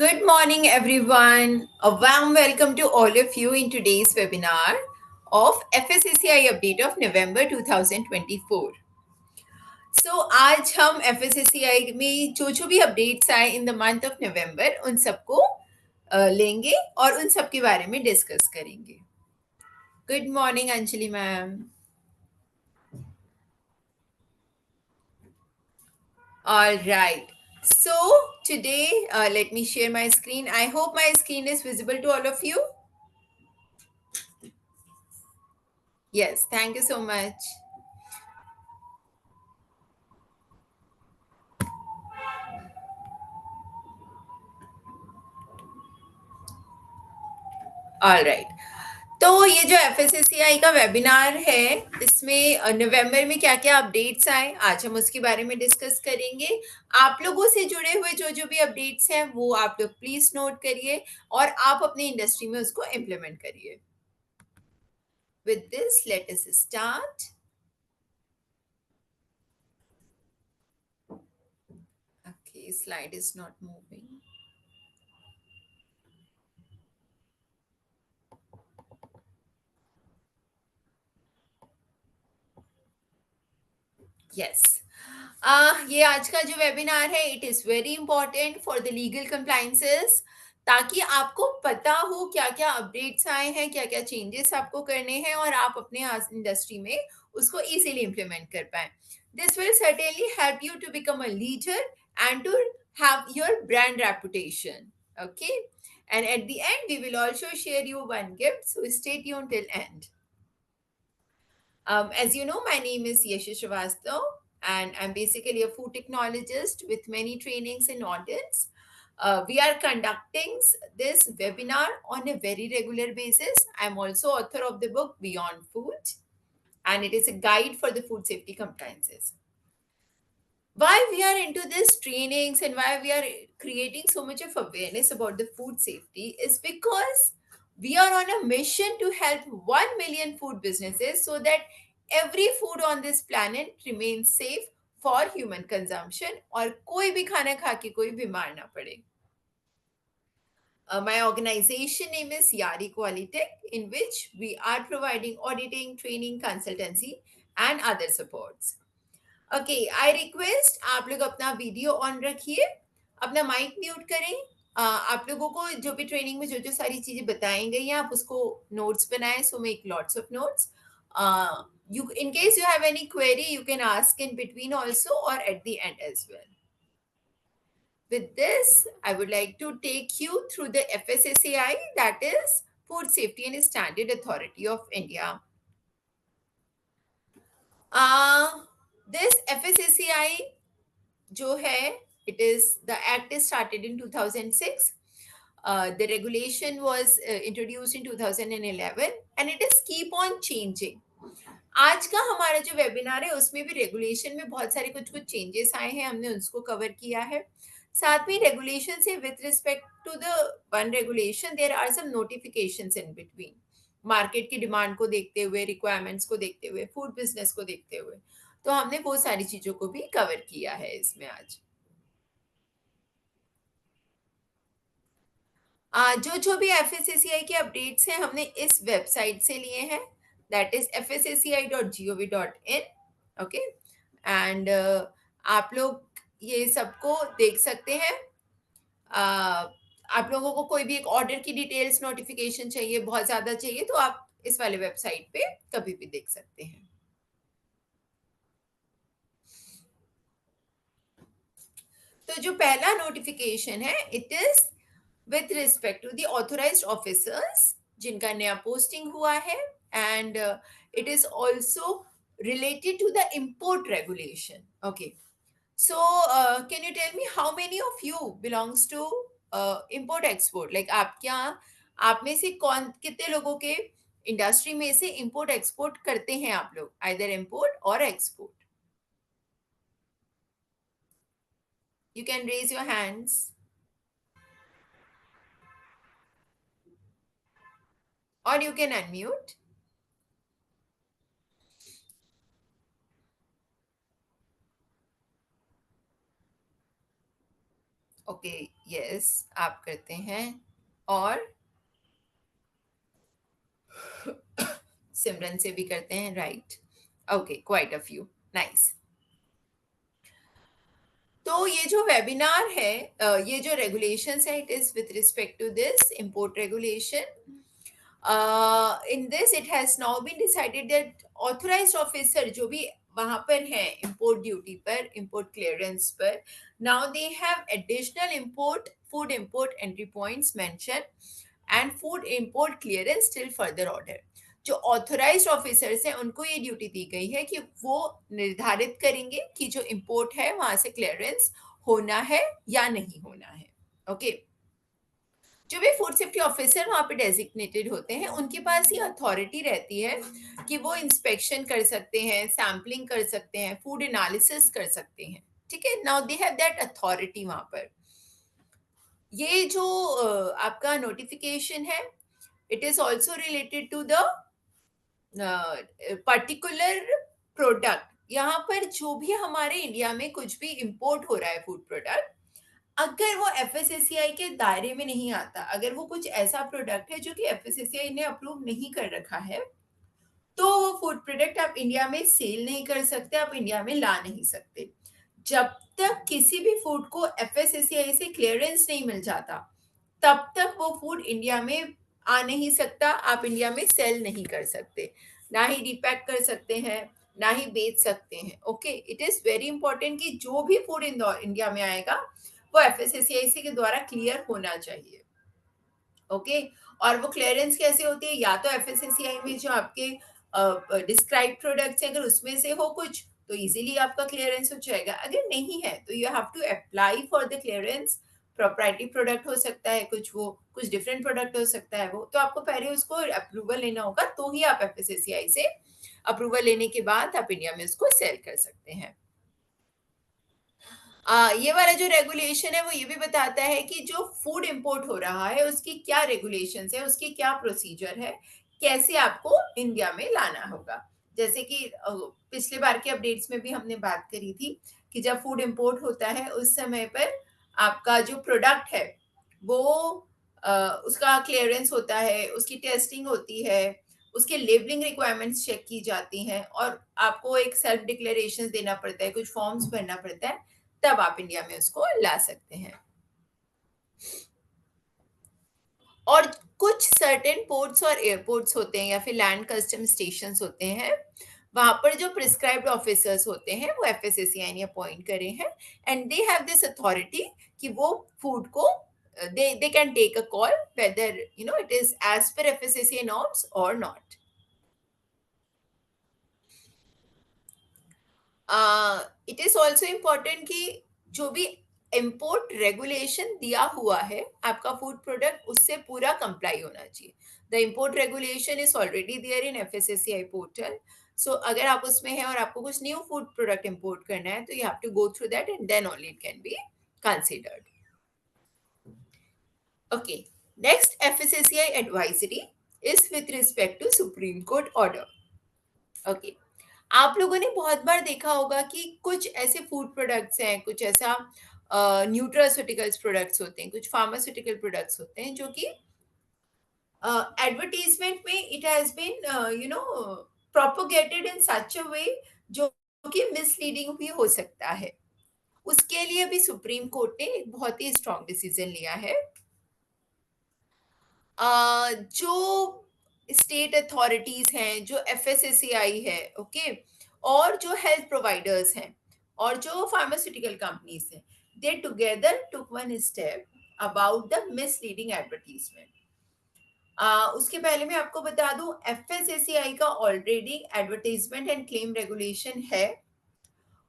Good morning, everyone. A warm welcome to all of you in today's webinar of FSSAI update of November 2024. So आज हम FSSAI में जो भी updates आए in the month of November उन सबको लेंगे और उन सब के बारे में डिस्कस करेंगे. Good morning Anjali ma'am. All right. So today, let me share my screen. I hope my screen is visible to all of you. Yes, thank you so much. All right. तो ये जो एफएसएससीआई का वेबिनार है इसमें नवंबर में क्या क्या अपडेट्स आए आज हम उसके बारे में डिस्कस करेंगे. आप लोगों से जुड़े हुए जो जो भी अपडेट्स हैं वो आप लोग प्लीज नोट करिए और आप अपनी इंडस्ट्री में उसको इम्प्लीमेंट करिए. With this let us start. Okay, slide is not moving. Yes. ये आज का जो वेबिनार है it is very important for the legal compliances ताकि आपको पता हो क्या क्या अपडेट्स आए हैं, क्या क्या चेंजेस आपको करने हैं और आप अपने इंडस्ट्री में उसको इजीली इम्प्लीमेंट कर पाए. This will certainly help you to become a leader and to have your brand reputation. Okay, and at the end we will also share you one gift, so stay tuned till end. As you know, my name is Yashu Srivastav, and I'm basically a food technologist with many trainings in audits. We are conducting this webinar on a very regular basis. I'm also author of the book Beyond Food, and it is a guide for the food safety compliances. Why we are into this trainings and why we are creating so much of awareness about the food safety is because we are on a mission to help 1 million food businesses so that every food on this planet remains safe for human consumption और कोई भी खाना खा के कोई बीमार ना पड़े. My organization name is Yari Qualitech, in which we are providing auditing, training, consultancy, and other supports. Okay, I request आप लोग अपना वीडियो ऑन रखिए, अपना माइक म्यूट करें. आप लोगों को जो भी ट्रेनिंग में जो जो सारी चीजें बताई गई हैं आप उसको नोट्स बनाएं. So make lots of notes. You in case you have any query you can ask in between also और at the end as well. With this, I would like to take you through the FSSAI, that is Food Safety and Standard Authority of India. This FSSAI जो है, it is the act is started in 2006. The regulation was introduced in 2011 and it is keep on changing. आज का हमारा जो webinar है उसमें भी regulation में बहुत सारे कुछ कुछ चेंजेस आए हैं, हमने उसको कवर किया है. साथ में रेगुलेशन से with respect to the one regulation there are some notifications in between, market की डिमांड को देखते हुए, रिक्वायरमेंट्स को देखते हुए, फूड बिजनेस को देखते हुए. तो हमने वो सारी चीजों को भी कवर किया है इसमें आज. जो जो भी एफएसएससीआई के अपडेट्स हैं हमने इस वेबसाइट से लिए हैं, that is fssci.gov.in. Okay, and आप लोग ये सबको देख सकते हैं. आप लोगों को कोई भी एक ऑर्डर की डिटेल्स नोटिफिकेशन चाहिए, बहुत ज़्यादा चाहिए, तो आप इस वाले वेबसाइट पे कभी भी देख सकते हैं. तो जो पहला नोटिफिकेशन है it is with respect to the authorised officers जिनका नया पोस्टिंग हुआ है, and it is also related to the import regulation. Okay, so can you tell me how many of you belongs to import export? Like आप क्या, आप में से कौन कितने लोगों के इंडस्ट्री में से इंपोर्ट एक्सपोर्ट करते हैं आप लोग, आइदर इंपोर्ट और export? You can raise your hands. Or you can unmute. Okay, yes, आप करते हैं। और सिमरन से भी करते हैं, right? Okay, quite a few, nice. तो ये जो वेबिनार है, ये जो रेगुलेशंस है, it is with respect to this import regulation. In this it has now been decided that authorized officer जो भी वहां पर है import duty पर, import clearance पर, now they have additional import food import entry points mentioned and food import clearance till further order। जो authorised officers हैं उनको ये ड्यूटी दी गई है कि वो निर्धारित करेंगे कि जो इंपोर्ट है वहां से क्लियरेंस होना है या नहीं होना है। ओके, जो भी फूड सेफ्टी ऑफिसर वहां पे डेजिग्नेटेड होते हैं उनके पास ये अथॉरिटी रहती है कि वो इंस्पेक्शन कर सकते हैं, सैम्पलिंग कर सकते हैं, फूड एनालिसिस कर सकते हैं। ठीक है, now they have that authority वहां पर। ये जो आपका नोटिफिकेशन है, it is also related to the particular product. यहाँ पर जो भी हमारे इंडिया में कुछ भी इंपोर्ट हो रहा है फूड प्रोडक्ट, अगर वो एफएसएससीआई के दायरे में नहीं आता, अगर वो कुछ ऐसा प्रोडक्ट है जो कि एफएसएससीआई ने अप्रूव नहीं कर रखा है, तो वो फूड प्रोडक्ट आप इंडिया में सेल नहीं कर सकते, आप इंडिया में ला नहीं सकते। जब तक किसी भी फूड को एफएसएससीआई से क्लियरेंस नहीं मिल जाता, तब तक वो फूड इंडिया में आ नहीं सकता, आप इंडिया में सेल नहीं कर सकते, ना ही रिपैक कर सकते हैं, ना ही बेच सकते हैं। Okay, it is very important कि जो भी फूड इंडिया में आएगा वो एफएसएससीआई के द्वारा क्लियर होना चाहिए। ओके, और वो क्लियरेंस कैसे होती है? या तो एफएसएससीआई में जो आपके डिस्क्राइब प्रोडक्ट्स हैं, अगर उसमें से हो कुछ तो इजीली आपका क्लियरेंस हो जाएगा, अगर नहीं है तो you have to apply for the clearance. Proprietary product हो सकता है कुछ, वो कुछ डिफरेंट प्रोडक्ट हो सकता है, वो तो आपको पहले उसको अप्रूवल लेना होगा, तो ही आप एफएसएससीआई से अप्रूवल लेने के बाद आप इंडिया में उसको सेल कर सकते हैं। ये वाला जो रेगुलेशन है वो ये भी बताता है कि जो फूड इंपोर्ट हो रहा है उसकी क्या रेगुलेशंस है, उसकी क्या प्रोसीजर है, कैसे आपको इंडिया में लाना होगा। जैसे कि पिछले बार के अपडेट्स में भी हमने बात करी थी कि जब फूड इंपोर्ट होता है उस समय पर आपका जो प्रोडक्ट है वो उसका क्लियरेंस होता है, उसकी टेस्टिंग होती है, उसके लेबलिंग रिक्वायरमेंट्स चेक की जाती हैं और आपको एक सेल्फ डिक्लेरेशन देना पड़ता है, कुछ फॉर्म्स भरना पड़ता है, तब आप इंडिया में उसको ला सकते हैं। और कुछ सर्टेन पोर्ट्स और एयरपोर्ट्स होते हैं या फिर लैंड कस्टम स्टेशन होते हैं, वहां पर जो प्रिस्क्राइब्ड ऑफिसर्स होते हैं वो एफएसएससीआई ने अपॉइंट करे हैं and they have this authority कि वो फूड को they can take a call whether it is as per FSSAI norms or not. It is also important कि जो भी इम्पोर्ट रेगुलेशन दिया हुआ है आपका फूड प्रोडक्ट, उससे पूरा कंप्लाई होना चाहिए। The import regulation is already there in FSSCI portal. So अगर आप उसमें हैं और आपको कुछ न्यू फूड प्रोडक्ट इम्पोर्ट करना है तो you have to go through that and then only it can be considered. Okay, next FSSCI advisory is with respect to supreme court order. Okay, आप लोगों ने बहुत बार देखा होगा कि कुछ ऐसे फूड प्रोडक्ट्स हैं, कुछ ऐसा न्यूट्रास्यूटिकल्स प्रोडक्ट्स होते हैं, कुछ फार्मास्यूटिकल प्रोडक्ट्स होते हैं जो कि एडवर्टीजमेंट में इट हैज बीन प्रोपोगेटेड इन सच अ वे जो कि मिसलीडिंग भी हो सकता है। उसके लिए भी सुप्रीम कोर्ट ने एक बहुत ही स्ट्रॉन्ग डिसीजन लिया है। जो स्टेट अथॉरिटीज हैं, जो एफएसएससीआई है, ओके, और जो हेल्थ प्रोवाइडर्स हैं और जो फार्मास्यूटिकल कंपनीज हैं, दे together took one step about the misleading advertisement. उसके पहले मैं आपको बता दूं, एफएसएससीआई का already advertisement and claim regulation है।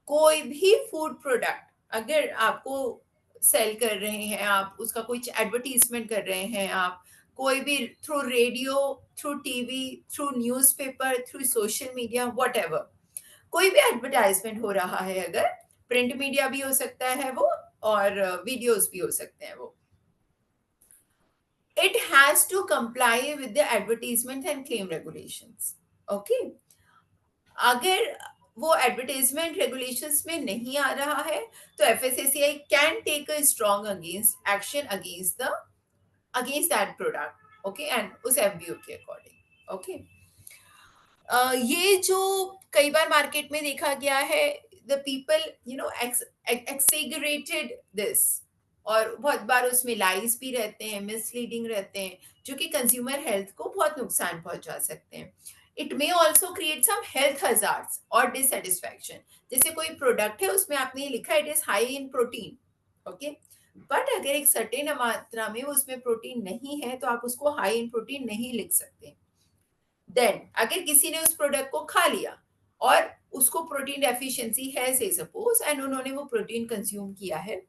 कोई भी फूड प्रोडक्ट अगर आपको सेल कर रहे हैं, आप उसका कुछ एडवर्टीजमेंट कर रहे हैं, आप कोई भी through radio, through TV, through newspaper, through social media, whatever, कोई भी एडवर्टाइजमेंट हो रहा है, अगर प्रिंट मीडिया भी हो सकता है वो और वीडियोस भी हो सकते हैं वो, it has to comply with the advertisement and claim regulations. Okay, अगर वो एडवर्टाइजमेंट रेगुलेशंस में नहीं आ रहा है, तो FSSCI can take a strong against action against that product, okay, and उस एफबीओ के अकॉर्डिंग, ओके। ये जो कई बार मार्केट में देखा गया है, द पीपल एक्सेगरेटेड दिस, और बहुत बार उसमें लाइज भी रहते हैं, मिसलीडिंग रहते हैं, जो कि कंज्यूमर हेल्थ को बहुत नुकसान पहुंचा सकते हैं। It may also create some health hazards और डिससेटिस्फैक्शन। जैसे कोई प्रोडक्ट है, उसमें आपने लिखा it is high in protein, okay, but अगर एक सर्टेन मात्रा में उसमें प्रोटीन नहीं है, तो आप उसको हाई इन प्रोटीन नहीं लिख सकते। देन अगर किसी ने उस प्रोडक्ट को खा लिया और उसको प्रोटीन डेफिशिएंसी है से सपोज, एंड उन्होंने वो प्रोटीन कंज्यूम किया है,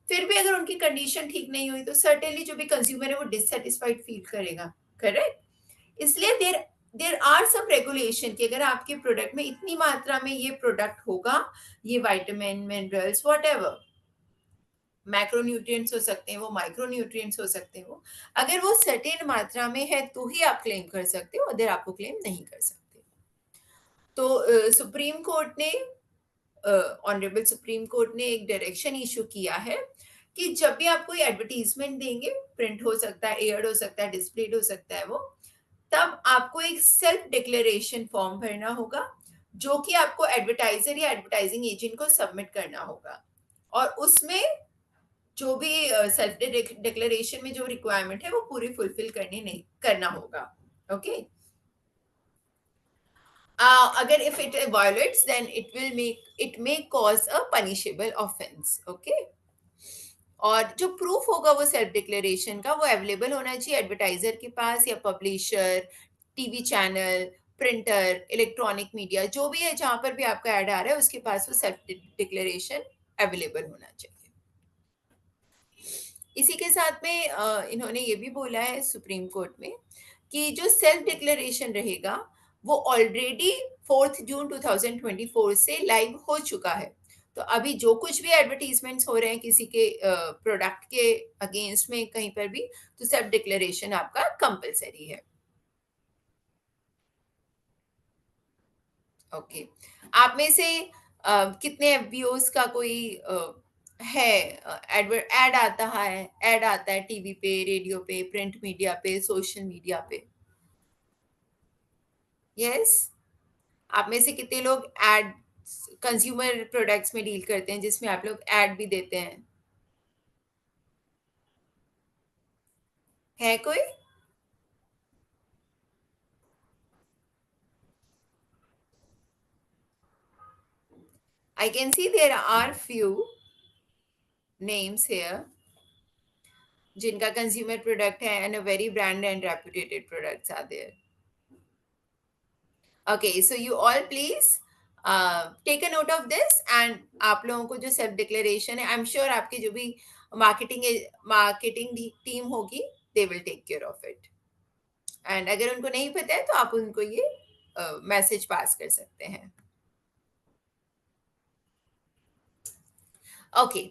फिर भी अगर उनकी कंडीशन ठीक नहीं हुई, तो सर्टेनली जो भी कंज्यूमर है वो डिससेटिस्फाइड फील करेगा, करेक्ट। इसलिए देर देर आर सम रेगुलेशन कि अगर आपके प्रोडक्ट में इतनी मात्रा में ये प्रोडक्ट होगा, ये vitamin minerals what ever, macronutrients हो सकते हैं, वो माइक्रोन्यूट्रिएंट्स हो सकते हैं, वो अगर वो सर्टेन मात्रा में है तो ही आप क्लेम कर सकते हो, अदर आपको क्लेम नहीं कर सकते। तो सुप्रीम कोर्ट ने ऑनरेबल सुप्रीम कोर्ट ने एक डायरेक्शन इशू किया है कि जब भी आप कोई एडवर्टीजमेंट देंगे, प्रिंट हो सकता है, एयर्ड हो सकता है, डिस्प्लेड हो सकता है वो, तब आपको एक सेल्फ डिक्लेरेशन फॉर्म भरना होगा, जो कि आपको एडवर्टाइजर या एडवर्टाइजिंग एजेंट को सबमिट करना होगा। और उसमें जो भी सेल्फ डिक्लेरेशन में जो रिक्वायरमेंट है वो पूरी फुलफिल करनी नहीं करना होगा, ओके। अगर if it violates, then it may cause a punishable offence, okay. और जो प्रूफ होगा वो सेल्फ डिक्लेरेशन का, वो अवेलेबल होना चाहिए एडवर्टाइजर के पास या publisher, TV channel, printer, electronic media, जो भी है जहां पर भी आपका ऐड आ रहा है, उसके पास वो सेल्फ डिक्लेरेशन अवेलेबल होना चाहिए। इसी के साथ में इन्होंने ये भी बोला है सुप्रीम कोर्ट में कि जो सेल्फ डिक्लेरेशन रहेगा, वो ऑलरेडी 4 जून 2024 से लाइव हो चुका है। तो अभी जो कुछ भी एडवर्टीजमेंट्स हो रहे हैं किसी के प्रोडक्ट के अगेंस्ट में कहीं पर भी, तो सेल्फ डिक्लेरेशन आपका कंपलसरी है, ओके। आप में से कितने एफबीओज का कोई है, ऐड आता है टीवी पे, रेडियो पे, प्रिंट मीडिया पे, सोशल मीडिया पे? यस। आप में से कितने लोग एड कंज्यूमर प्रोडक्ट्स में डील करते हैं जिसमें आप लोग एड भी देते हैं? है कोई? I can see there are few names here जिनका कंज्यूमर प्रोडक्ट है, and a very brand and reputed products are there. Okay, so you all please take a note of this, and आप लोगों को जो सेल्फ डिक्लेरेशन है, I am sure आपकी जो भी मार्केटिंग मार्केटिंग टीम होगी, they will take care of it. And अगर उनको नहीं पता है तो आप उनको ये मैसेज पास कर सकते हैं, okay.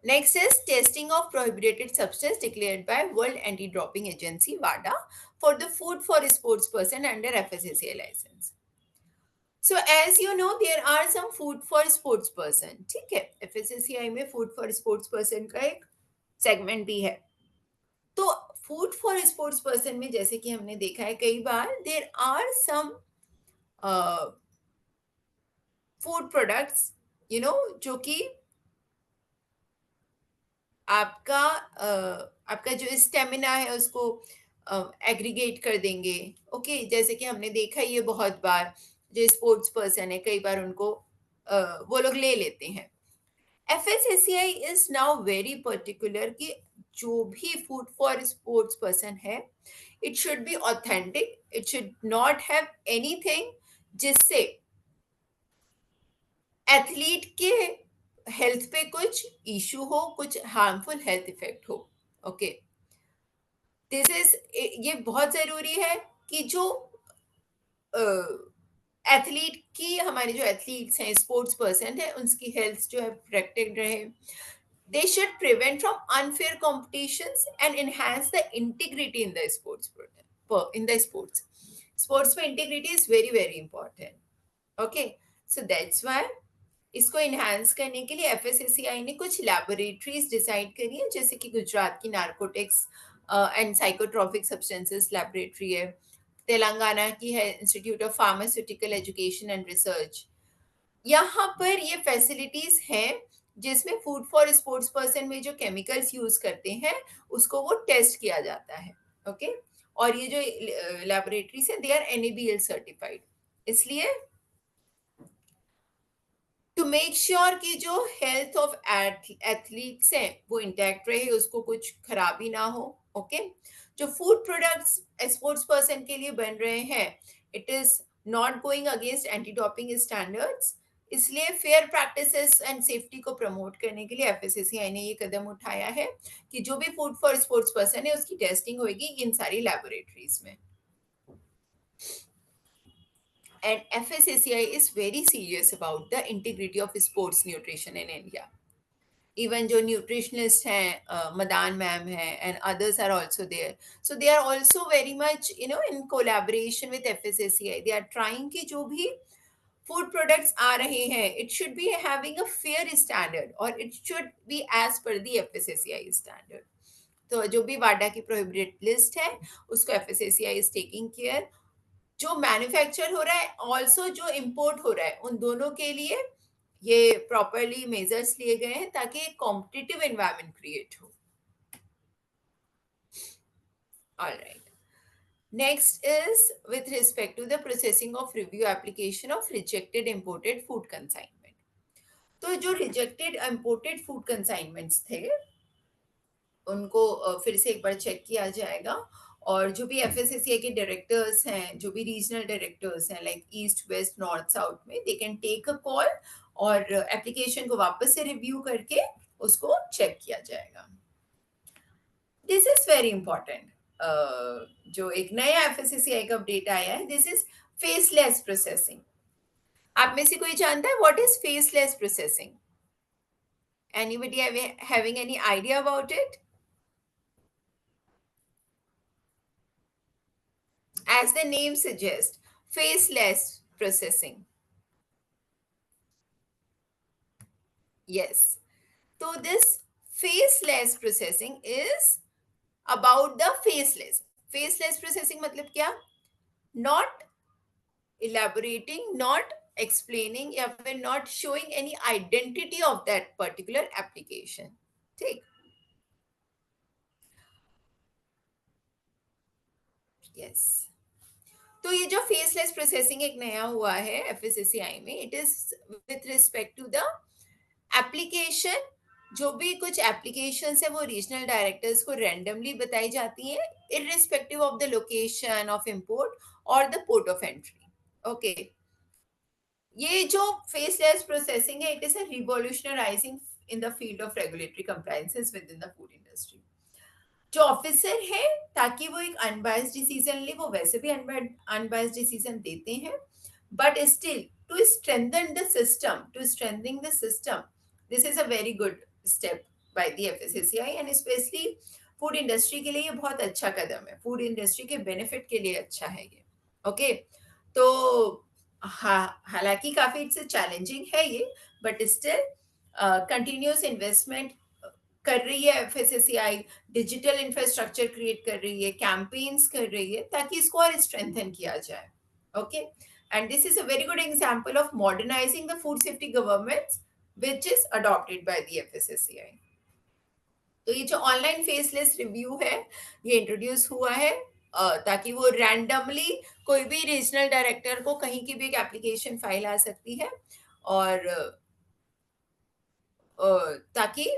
Next is testing of prohibited substance declared by world anti doping agency वाडा for the food for sports person under FSSAI licence. So as you know, there are some food for sports person, ठीक है, एफएसएससीआई में food for sports person का एक segment भी है। तो food for sports person में जैसे कि हमने देखा है कई बार, there are some food products, जो कि आपका आपका जो स्टेमिना है उसको एग्रीगेट कर देंगे, ओके। जैसे कि हमने देखा ये बहुत बार, जो स्पोर्ट्स पर्सन है कई बार उनको वो लोग ले लेते हैं। एफएसएससीआई इज नाउ वेरी पर्टिकुलर कि जो भी फूड फॉर स्पोर्ट्स पर्सन है, it should be authentic, it should not have anything जिससे एथलीट के हेल्थ पे कुछ इशू हो, कुछ हार्मफुल हेल्थ इफेक्ट हो, ओके। दिस इज ये बहुत जरूरी है कि जो एथलीट की, हमारे जो एथलीट्स हैं, स्पोर्ट्स पर्सन है, उनकी हेल्थ जो है प्रोटेक्टेड रहे। They should prevent from unfair competitions and enhance the integrity in the sports. Sports में integrity is very very important. Okay. So that's why इसको इन्हांस करने के लिए एफएसएससीआई ने कुछ लैबोरेटरीज डिसाइड करी है, जैसे कि गुजरात की narcotics and psychotropic substances laboratory है, तेलंगाना की है institute of pharmaceutical education and research. यहाँ पर ये फैसिलिटीज हैं जिसमें फूड फॉर स्पोर्ट्स पर्सन में जो केमिकल्स यूज करते हैं उसको वो टेस्ट किया जाता है। ओके, और ये जो लैबोरेटरीज है दे आर एनएबीएल सर्टिफाइड। इसलिए टू मेक श्योर कि जो हेल्थ ऑफ एथलीट्स हैं वो इंटैक्ट रहे, उसको कुछ खराबी ना हो। ओके, जो फूड प्रोडक्ट्स स्पोर्ट्स पर्सन के लिए बन रहे हैं, it is not going against anti doping standards. इसलिए फेयर प्रैक्टिसेस एंड सेफ्टी को प्रमोट करने के लिए एफएससीआई ने ये कदम उठाया है कि जो भी फूड फॉर स्पोर्ट्स पर्सन है उसकी टेस्टिंग होगी इन सारी लैबोरेटरीज में। And FSSAI is very serious about the integrity of sports nutrition in India. Even जो न्यूट्रिशनिस्ट हैं मदान मैम है and others are also there, so they are also very much in collaboration with FSSCI. They are trying कि जो भी food products आ रहे हैं it should be having a fair standard और it should be as per the FSSCI standard. तो जो भी वाडा की प्रोहिबिटेड लिस्ट है उसको एफएसएससीआई इज टेकिंग केयर। जो मैन्युफैक्चर हो रहा है ऑल्सो जो इंपोर्ट हो रहा है उन दोनों के लिए ये प्रॉपरली मेजर्स लिए गए हैं ताकि एक कॉम्पिटिटिव एनवायरनमेंट क्रिएट हो। Alright, next is with respect to the processing of review application of rejected imported food consignment. तो जो रिजेक्टेड इंपोर्टेड फूड कंसाइनमेंट्स थे उनको फिर से एक बार चेक किया जाएगा, और जो भी एफएसएससीआई के डायरेक्टर्स हैं, जो भी रीजनल डायरेक्टर्स हैं like east west north south में, they can take a call और एप्लीकेशन को वापस से रिव्यू करके उसको चेक किया जाएगा। This is very important. जो एक नया एफएसएससीआई का अपडेट आया है, दिस इज फेसलेस प्रोसेसिंग। आप में से कोई जानता है what is faceless processing? Anybody having any idea about it? As the name suggests, faceless processing. Yes. So this faceless processing is about the faceless. Faceless processing मतलब क्या? Not elaborating, not explaining या फिर not showing any identity of that particular application. ठीक? Yes. तो ये जो faceless processing एक नया हुआ है एफएससीआई में, it is with respect to the application. जो भी कुछ एप्लीकेशंस है वो रीजनल डायरेक्टर्स को रैंडमली बताई जाती हैं irrespective of the location of import और the port of entry. Okay, ये जो फेसलेस प्रोसेसिंग है it is a revolutionising in the field of regulatory compliances within the food industry. जो officer है ताकि वो एक अनबायस्ड डिसीजन ले, वो वैसे भी अनबायस्ड डिसीजन देते हैं, but still to strengthen the system, to strengthening the system, this is a very good step by the FSSAI and specially food industry के लिए ये बहुत अच्छा कदम है, फूड इंडस्ट्री के बेनिफिट के लिए अच्छा है ये। ओके, तो हालांकि काफी इट्स चैलेंजिंग है ये, बट स्टिल कंटिन्यूस इन्वेस्टमेंट कर रही है एफएससीआई, डिजिटल इंफ्रास्ट्रक्चर क्रिएट कर रही है, कैंपेन्स कर रही है ताकि इसको और स्ट्रेंथन किया जाए। Okay, and this is a very good example of modernising the food safety government which is adopted by the FSCI. तो ये जो ऑनलाइन फेसलेस रिव्यू है ये इंट्रोड्यूस हुआ है ताकि वो रैंडमली कोई भी रीजनल डायरेक्टर को कहीं की भी एक एप्लीकेशन फाइल आ सकती है, और ताकि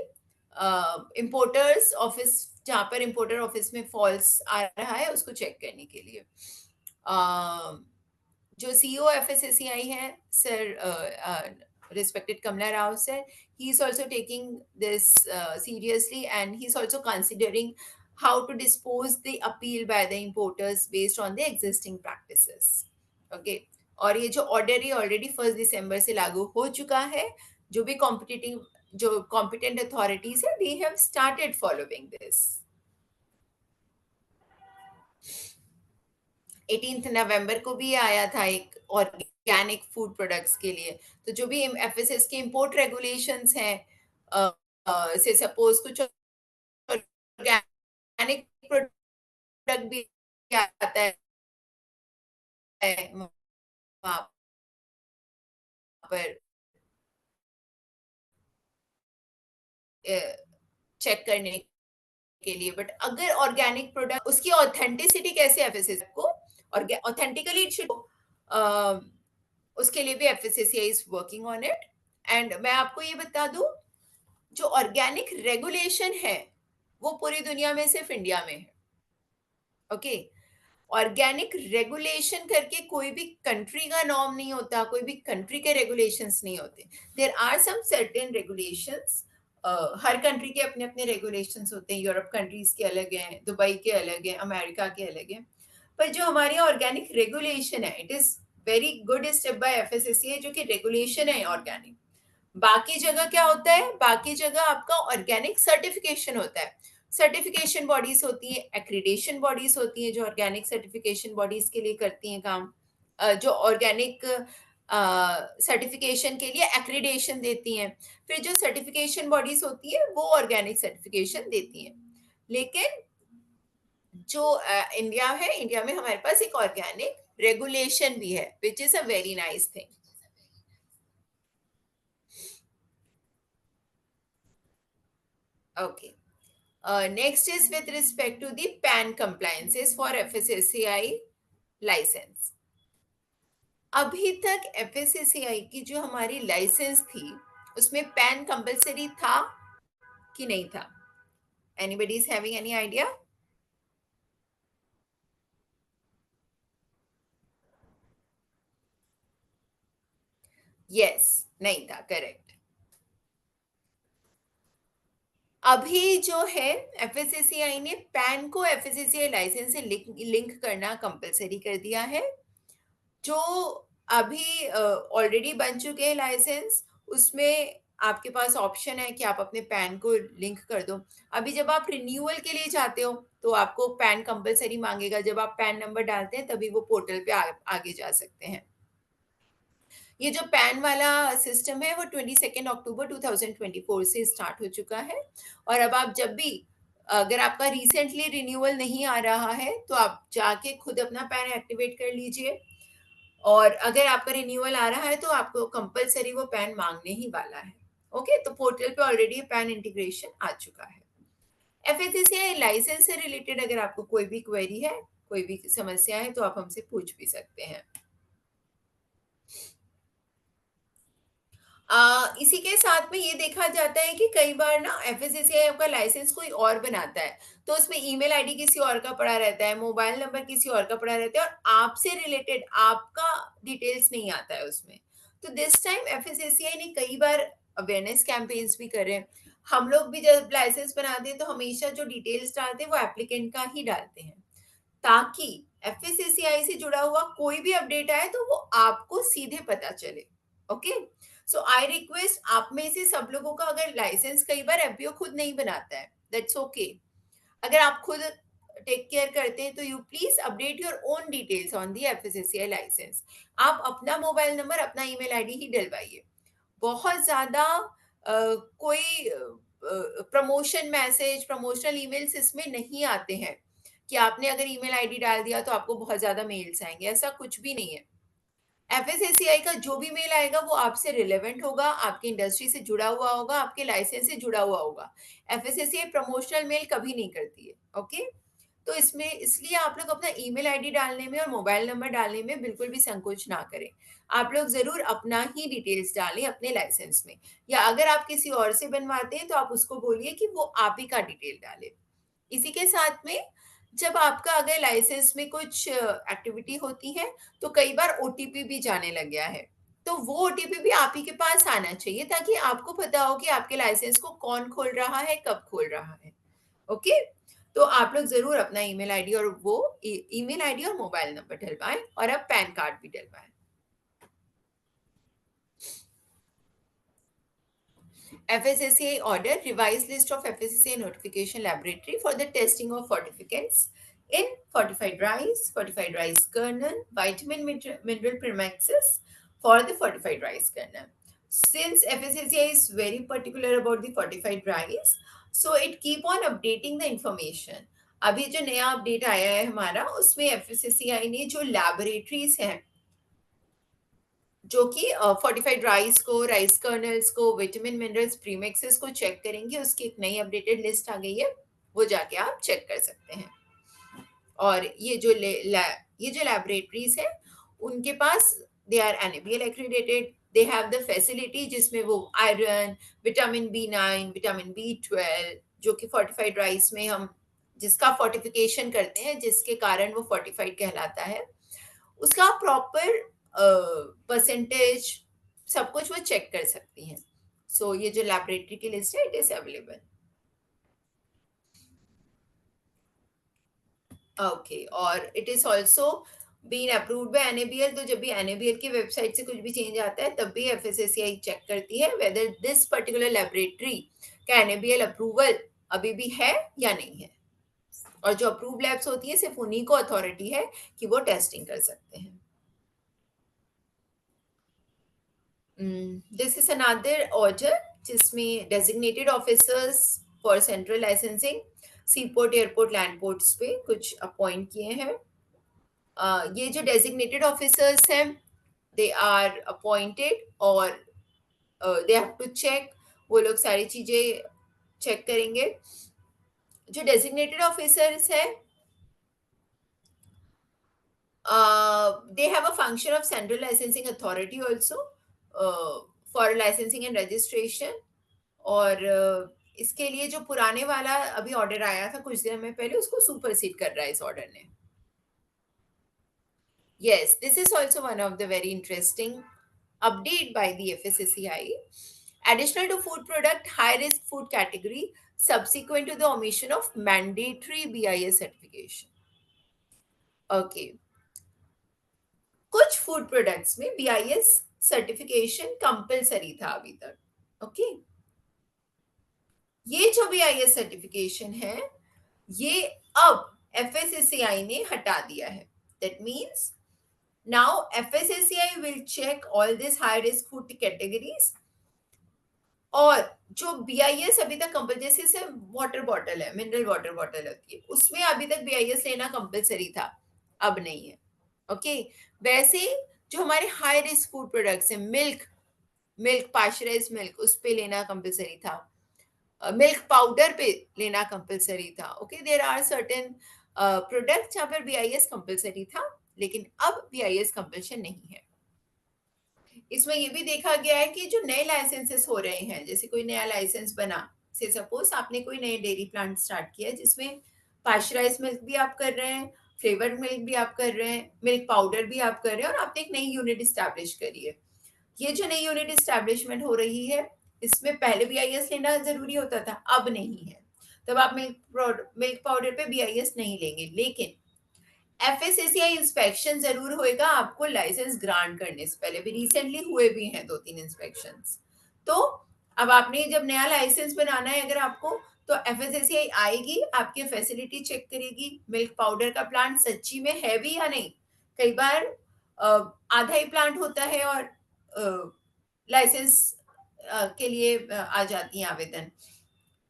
इंपोर्टर्स ऑफिस, जहाँ पर इंपोर्टर ऑफिस में फॉल्स आ रहा है उसको चेक करने के लिए। जो सीईओ एफएससीआई है sir respected Kamla Rao sir, he is also taking this seriously, and he is also considering how to dispose the appeal by the importers based on the existing practices. Okay, और ये जो order है already 1 दिसंबर से लागू हो चुका है। जो भी कॉम्पिटिटिव जो कॉम्पिटेंट अथॉरिटीज है they have started following this. 18 नवंबर को भी आया था एक और ऑर्गेनिक फूड प्रोडक्ट्स के लिए। तो जो भी एफएसएस के इंपोर्ट रेगुलेशंस हैं, से सपोज कुछ ऑर्गेनिक प्रोडक्ट भी आता है वहाँ पर चेक करने के लिए। बट अगर ऑर्गेनिक प्रोडक्ट, उसकी ऑथेंटिसिटी कैसे एफएसएस को और ऑथेंटिकली इट शुड, उसके लिए भी FSSCI is working on it. And मैं आपको ये बता दूं, जो ऑर्गेनिक रेगुलेशन है वो पूरी दुनिया में सिर्फ इंडिया में है। ओके, ऑर्गेनिक रेगुलेशन करके कोई भी कंट्री का नॉर्म नहीं होता, कोई भी कंट्री के रेगुलेशंस नहीं होते। There are some certain regulations, हर कंट्री के अपने अपने रेगुलेशंस होते हैं। यूरोप कंट्रीज के अलग हैं, दुबई के अलग हैं, अमेरिका के अलग हैं। पर जो हमारे ऑर्गेनिक रेगुलेशन है, it is very good step by FSSCI, जो कि रेगुलेशन है ऑर्गेनिक। बाकी जगह क्या होता है, बाकी जगह आपका ऑर्गेनिक सर्टिफिकेशन होता है। सर्टिफिकेशन बॉडीज होती हैं, एक्रीडेशन बॉडीज होती हैं जो ऑर्गेनिक सर्टिफिकेशन बॉडीज के लिए करती हैं काम, जो ऑर्गेनिक सर्टिफिकेशन के लिए एक्रीडेशन देती हैं। फिर जो सर्टिफिकेशन बॉडीज होती है वो ऑर्गेनिक सर्टिफिकेशन देती हैं। लेकिन जो इंडिया है, इंडिया में हमारे पास एक ऑर्गेनिक रेगुलेशन भी है, which is a very nice thing. Okay, next is with respect to the PAN compliances for FSSAI license. अभी तक एफएसएसएआई की जो हमारी लाइसेंस थी, उसमें पैन कंपलसरी था कि नहीं था? Anybody is having any idea? Yes, नहीं था, करेक्ट। अभी जो है, एफएसएसएआई ने पैन को एफएसएसएआई लाइसेंस से लिंक करना कंपलसरी कर दिया है। जो अभी ऑलरेडी बन चुके हैं लाइसेंस, उसमें आपके पास ऑप्शन है कि आप अपने पैन को लिंक कर दो। अभी जब आप रिन्यूअल के लिए जाते हो तो आपको पैन कंपलसरी मांगेगा। जब आप पैन नंबर डालते हैं तभी वो पोर्टल पे आगे जा सकते हैं। ये जो पैन वाला सिस्टम है वो 22 अक्टूबर 2024 से स्टार्ट हो चुका है। और अब आप जब भी, अगर आपका रिसेंटली रिन्यूअल नहीं आ रहा है तो आप जाके खुद अपना पैन एक्टिवेट कर लीजिए। और अगर आपका रिन्यूअल आ रहा है तो आपको कंपलसरी वो पैन मांगने ही वाला है। ओके, तो पोर्टल पे ऑलरेडी पैन इंटीग्रेशन आ चुका है। एफएससीआई लाइसेंस से रिलेटेड अगर आपको कोई भी क्वेरी है, कोई भी समस्या है, तो आप हमसे पूछ भी सकते हैं। इसी के साथ में ये देखा जाता है कि कई बार ना एफएससीआई आपका लाइसेंस कोई और बनाता है, तो उसमें ईमेल आईडी किसी और का पड़ा रहता है, मोबाइल नंबर किसी और का पड़ा रहता है, और आपसे रिलेटेड आपका डिटेल्स नहीं आता है उसमें। तो दिस टाइम एफएससीआई ने कई बार अवेयरनेस कैंपेन्स भी करे हैं। हम लोग भी जब लाइसेंस बनाते हैं तो हमेशा जो डिटेल्स डालते हैं वो एप्लीकेंट का ही डालते हैं, ताकि एफएससीआई से जुड़ा हुआ कोई भी अपडेट आए तो वो आपको सीधे पता चले। ओके, सो आई रिक्वेस्ट आप में से सब लोगों का, अगर लाइसेंस कई बार एफबीओ खुद नहीं बनाता है, दैट्स ओके। अगर आप खुद टेक केयर करते हैं तो you please update your own details on the FSSAI licence. आप अपना मोबाइल नंबर, अपना ईमेल आईडी ही डलवाइए। बहुत ज्यादा कोई प्रमोशन मैसेज, प्रमोशनल ईमेल्स इसमें नहीं आते हैं कि आपने अगर ईमेल आईडी डाल दिया तो आपको बहुत ज्यादा मेल्स आएंगे, ऐसा कुछ भी नहीं है। एफएसएससीआई का जो भी मेल आएगा वो आपसे रिलेवेंट होगा, आपकी इंडस्ट्री से जुड़ा हुआ होगा, आपके लाइसेंस से जुड़ा हुआ होगा। एफएसएससीआई प्रमोशनल मेल कभी नहीं करती है। ओके, तो इसमें इसलिए आप लोग अपना ईमेल आईडी डालने में और मोबाइल नंबर डालने में बिल्कुल भी संकोच ना करें। आप लोग जरूर अपना ही डिटेल्स डालें अपने लाइसेंस में, या अगर आप किसी और से बनवाते हैं तो आप उसको बोलिए कि वो आप ही का डिटेल डाले। इसी के साथ में, जब आपका अगर लाइसेंस में कुछ एक्टिविटी होती है तो कई बार ओटीपी भी जाने लग गया है। तो वो ओटीपी भी आप ही के पास आना चाहिए, ताकि आपको पता हो कि आपके लाइसेंस को कौन खोल रहा है, कब खोल रहा है। ओके, तो आप लोग जरूर अपना ईमेल आईडी और वो ईमेल आईडी और मोबाइल नंबर डलवाएं, और अब पैन कार्ड भी डलवाएं। FSSAI order revised list of FSSAI notification laboratory for the testing of fortificants in fortified rice kernel, vitamin mineral premixes, for the fortified rice kernel. Since FSSAI is very particular about the fortified rice, so it keep on updating the information. अभी जो नया update आया है हमारा, उसमें एफएसएससीआई ने जो laboratories हैं जो कि फोर्टिफाइड राइस को, राइस कर्नल्स को, विटामिन मिनरल्स प्रीमिक्सेस को चेक करेंगे, उसकी एक नई अपडेटेड लिस्ट आ गई है, वो जाके आप चेक कर सकते हैं। और ये जो लैबोरेटरीज है उनके पास they are NABL accredited, they have the facility जिसमें वो iron, vitamin B9, vitamin B12 जो कि फोर्टिफाइड राइस में हम जिसका फोर्टिफिकेशन करते हैं, जिसके कारण वो फोर्टिफाइड कहलाता है, उसका प्रॉपर परसेंटेज सब कुछ वो चेक कर सकती हैं। सो ये जो लैबोरेटरी की लिस्ट है इट इज अवेलेबल। ओके, और it is also been approved by NABL. तो जब भी एनएबीएल की वेबसाइट से कुछ भी चेंज आता है तब भी एफएसएससीआई चेक करती है वेदर दिस पर्टिकुलर लैबोरेटरी का एनएबीएल अप्रूवल अभी भी है या नहीं है। और जो अप्रूव लैब्स होती है सिर्फ उन्हीं को अथॉरिटी है कि वो टेस्टिंग कर सकते हैं। दिस इज अनदर ऑर्डर जिसमें designated officers for central licensing C port, airport, land ports पे कुछ अपॉइंट किए हैं। ये जो डेजिग्नेटेड ऑफिसर्स हैं दे आर अपॉइंटेड और दे हैव टू चेक, वो लोग सारी चीजें चेक करेंगे। जो डेजिग्नेटेड ऑफिसर्स है they have a function of central licensing authority also for licensing and registration। और इसके लिए जो पुराने वाला अभी ऑर्डर आया था कुछ दिन में पहले उसको सुपरसीड कर रहा है इस ऑर्डर ने। Yes, this is also one of the very interesting update by the FSSAI. Additional to food product, high risk food category, subsequent to the omission of mandatory BIS certification. Okay. कुछ food products में BIS certification compulsory था अभी तक। Okay, ये जो BIS certification है ये अब FSSAI ने हटा दिया है। That means now FSSAI will check all these high risk food categories। और जो BIS अभी तक कंपल जैसे से वाटर बॉटल है, मिनरल वाटर बॉटल होती है, उसमें अभी तक BIS लेना कंपलसरी था, अब नहीं है। ओके, वैसे जो हमारे हाई रिस्क फूड प्रोडक्ट्स हैं, मिल्क, पाश्चराइज्ड मिल्क उस पे लेना कंपलसरी था, मिल्क पाउडर पे लेना कंपलसरी था। Okay, there are certain products जहाँ पर BIS कंपलसरी था, लेकिन अब BIS कंपल्शन नहीं है। इसमें ये भी देखा गया है कि जो नए लाइसेंसेस हो रहे हैं, जैसे कोई नया लाइसेंस बना, से सपोज आपने कोई नए डेयरी प्लांट स्टार्ट किया जिसमें पाश्चराइज मिल्क भी आप कर रहे हैं, फ्लेवर्ड मिल्क भी आप कर रहे हैं, मिल्क पाउडर भी आप कर रहे हैं, और आपने एक नई यूनिट स्टैब्लिश करी है। ये जो नई यूनिट स्टैब्लिशमेंट हो रही है इसमें पहले BIS लेना जरूरी होता था, अब नहीं है। तब आप मिल्क पाउडर पे BIS नहीं लेंगे, लेकिन FSSAI इंस्पेक्शन जरूर होएगा आपको लाइसेंस ग्रांट करने से पहले। भी रिसेंटली हुए भी हैं 2-3 इंस्पेक्शंस। तो अब आपने जब नया लाइसेंस बनाना है अगर आपको, तो FSSAI आएगी, आपकी फैसिलिटी चेक करेगी, मिल्क पाउडर का प्लांट सच्ची में है भी या नहीं। कई बार आधा ही प्लांट होता है और लाइसेंस के लिए आ जाती है आवेदन,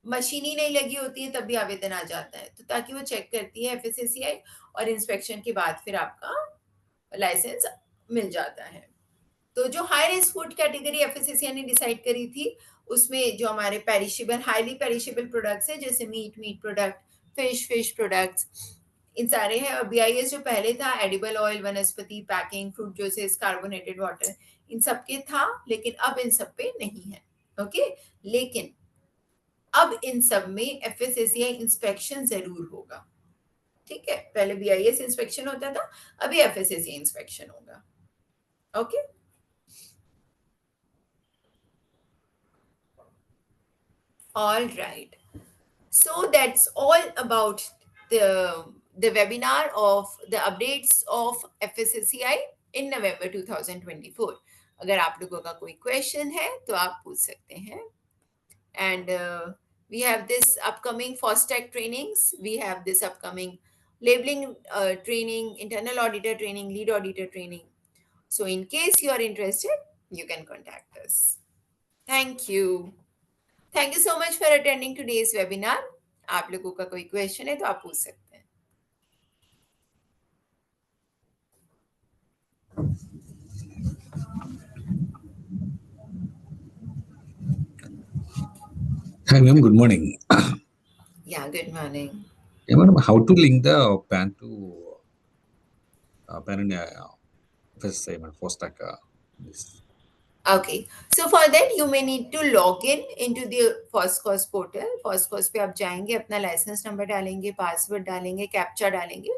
मशीन ही नहीं लगी होती है तब भी आवेदन आ जाता है। तो ताकि वो चेक करती है FSSAI, और इंस्पेक्शन के बाद फिर आपका लाइसेंस मिल जाता है। तो जो high risk food category FSSAI ने डिसाइड करी थी उसमें जो हमारे पेरिशेबल, हाईली पेरिशेबल प्रोडक्ट्स है जैसे मीट प्रोडक्ट, फिश प्रोडक्ट्स, इन सारे हैं। और BIS जो पहले था एडिबल ऑयल, वनस्पति packing, fruit juices, carbonated water, इन सब के था, लेकिन अब इन सब पे नहीं है। ओके, लेकिन अब इन सब में FSSAI इंस्पेक्शन जरूर होगा। ठीक है, पहले BIS इंस्पेक्शन होता था, अभी FSSAI इंस्पेक्शन होगा। Okay, all right, so that's all about the webinar of the updates of FSSAI in November 2024। अगर आप लोगों का कोई क्वेश्चन है तो आप पूछ सकते हैं। And we have this upcoming FOSTEC trainings, we have this upcoming labeling training, internal auditor training, lead auditor training, So in case you are interested, you can contact us. Thank you. Thank you so much for attending today's webinar. आप लोगों का कोई question है तो आप पूछ सकते हैं. Hi, ma'am. Good morning. Yeah, good morning. Yeah, madam, how to link the PAN to PAN and first say, madam, first like this. Okay, so for that you may need to log in into the first cost portal. First cost पे आप जाएंगे, अपना licence number डालेंगे, password डालेंगे, captcha डालेंगे.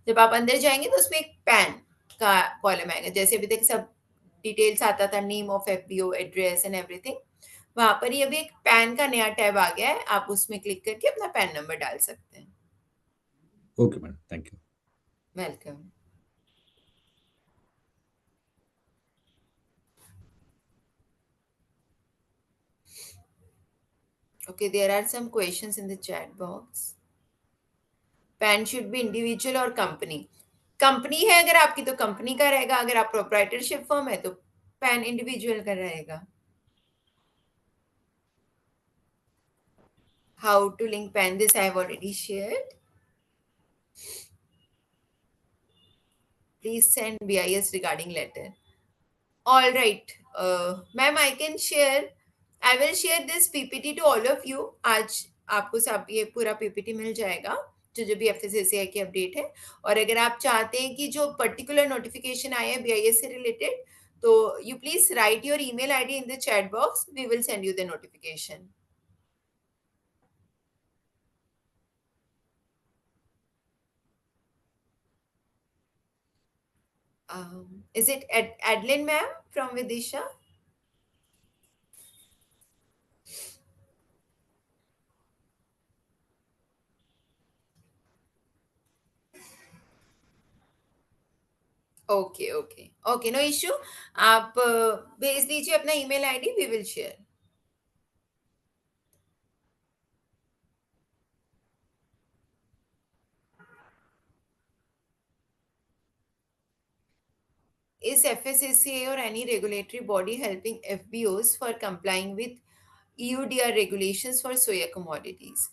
जब आप अंदर जाएंगे तो उसमें एक पैन का कॉलम आएगा. जैसे अभी तक सब डिटेल्स आता था, name of FBO, address and everything. वहां पर ही अभी एक पैन का नया टैब आ गया है. आप उसमें क्लिक करके अपना पैन नंबर डाल सकते हैं. Okay, madam. Thank you. Welcome. Okay, there are some questions in the chat box. Pan should be individual और कंपनी. कंपनी है अगर आपकी तो कंपनी का रहेगा. अगर आप प्रोप्राइटरशिप फर्म है तो पैन इंडिविजुअल का रहेगा. How to link PAN, this I have already shared. Please send BIS regarding letter. All right ma'am, I can share. I will share this PPT to all of you. आज आपको सब ये पूरा PPT मिल जाएगा, जो जो भी एफएसएसएआई की अपडेट है. और अगर आप चाहते हैं कि जो पर्टिकुलर नोटिफिकेशन आए हैं बीआईएस से रिलेटेड, तो you please write your email ID in the chat box. We will send you the notification. Is it Adeline ma'am from Vidisha? Okay okay okay, no issue. आप भेज दीजिए अपना email ID, we will share. Is FSSAI or any regulatory body helping FBOs for complying with EUDR regulations for soya commodities?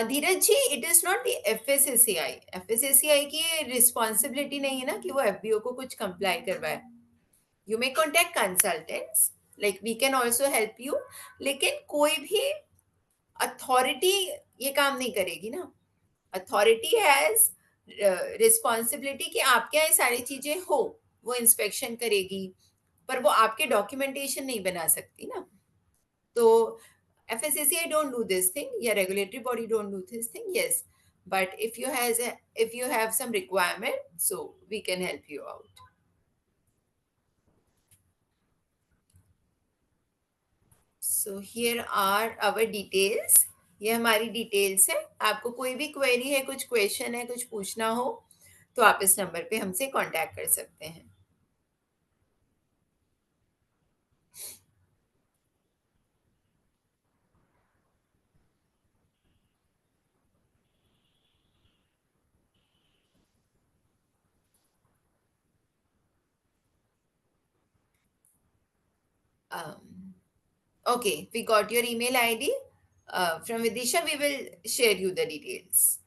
Dheeraj ji, it is not the FSSAI. FSSAI की responsibility नहीं है ना कि वो एफबीओ को कुछ कंप्लाई करवाए. You may contact consultants, like we can also help you. लेकिन कोई भी अथॉरिटी ये काम नहीं करेगी ना. अथॉरिटी हैज रिस्पॉन्सिबिलिटी कि आपके यहाँ ये सारी चीजें हो, वो इंस्पेक्शन करेगी. पर वो आपके डॉक्यूमेंटेशन नहीं बना सकती ना. तो FSSAI don't do this thing. Yeah, regulatory body don't do this thing. Yes, but if you have some requirement, so we can help you out. So here are our details. ये हमारी details है. आपको कोई भी query है, कुछ question है, कुछ पूछना हो, तो आप इस नंबर पे हमसे कांटेक्ट कर सकते हैं. Okay, we got your email ID from Vidisha. We will share you the details.